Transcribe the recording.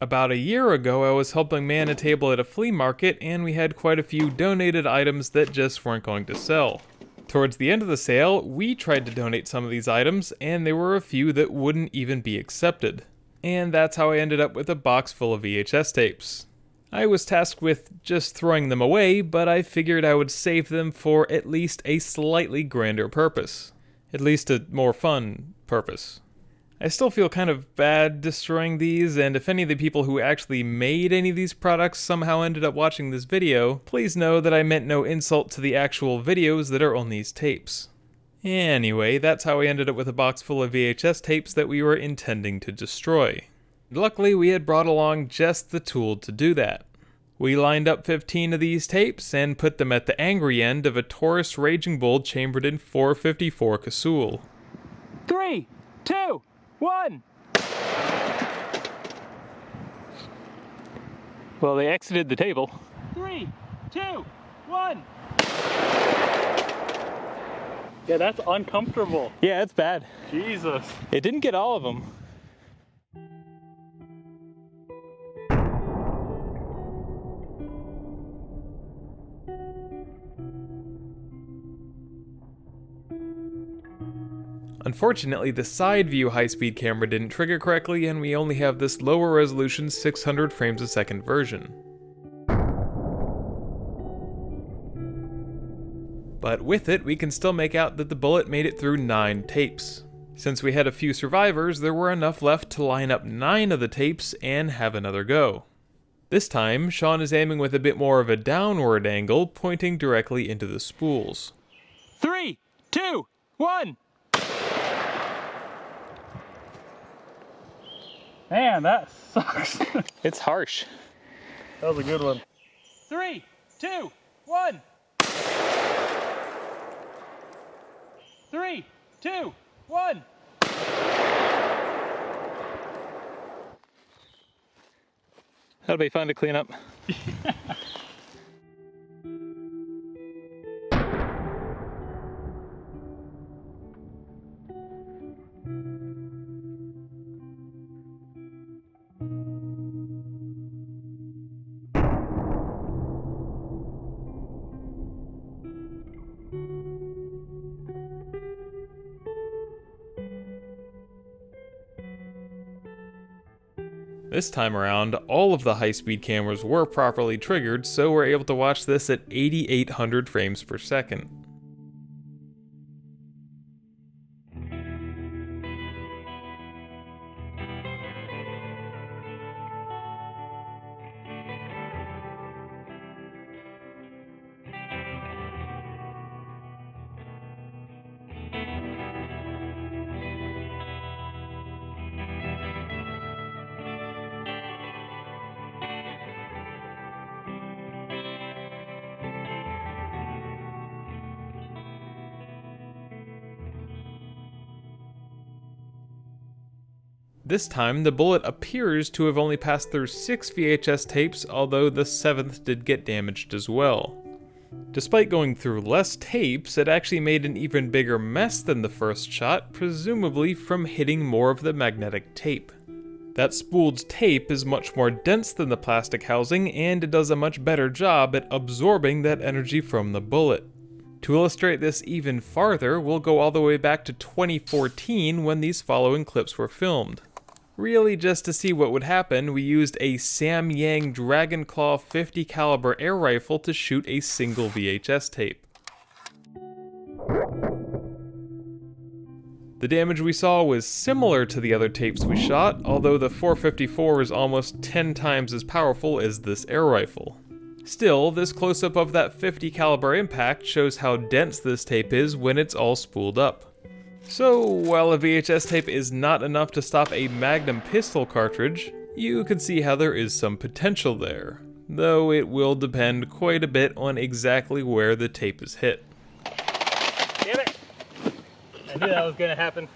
About a year ago, I was helping man a table at a flea market, and we had quite a few donated items that just weren't going to sell. Towards the end of the sale, we tried to donate some of these items, and there were a few that wouldn't even be accepted. And that's how I ended up with a box full of VHS tapes. I was tasked with just throwing them away, but I figured I would save them for at least a slightly grander purpose. At least a more fun purpose. I still feel kind of bad destroying these, and if any of the people who actually made any of these products somehow ended up watching this video, please know that I meant no insult to the actual videos that are on these tapes. Anyway, that's how I ended up with a box full of VHS tapes that we were intending to destroy. Luckily, we had brought along just the tool to do that. We lined up 15 of these tapes and put them at the angry end of a Taurus Raging Bull chambered in 454 Casull. 3, 2, 1! Well, they exited the table. 3, 2, 1! Yeah, that's uncomfortable. Yeah, it's bad. Jesus. It didn't get all of them. Unfortunately, the side view high-speed camera didn't trigger correctly, and we only have this lower resolution 600 frames a second version. But with it, we can still make out that the bullet made it through 9 tapes. Since we had a few survivors, there were enough left to line up 9 of the tapes and have another go. This time, Sean is aiming with a bit more of a downward angle, pointing directly into the spools. 3, 2, 1! Man, that sucks. It's harsh. That was a good one. 3, 2, 1! 3, 2, 1! That'll be fun to clean up. This time around, all of the high-speed cameras were properly triggered, so we're able to watch this at 8,800 frames per second. This time, the bullet appears to have only passed through 6 VHS tapes, although the 7th did get damaged as well. Despite going through less tapes, it actually made an even bigger mess than the first shot, presumably from hitting more of the magnetic tape. That spooled tape is much more dense than the plastic housing, and it does a much better job at absorbing that energy from the bullet. To illustrate this even farther, we'll go all the way back to 2014 when these following clips were filmed. Really, just to see what would happen, we used a Samyang Dragon Claw 50 caliber air rifle to shoot a single VHS tape. The damage we saw was similar to the other tapes we shot, although the 454 is almost 10 times as powerful as this air rifle. Still, this close-up of that 50 caliber impact shows how dense this tape is when it's all spooled up. So, while a VHS tape is not enough to stop a Magnum pistol cartridge, you can see how there is some potential there, though it will depend quite a bit on exactly where the tape is hit. Damn it! I knew that was gonna happen.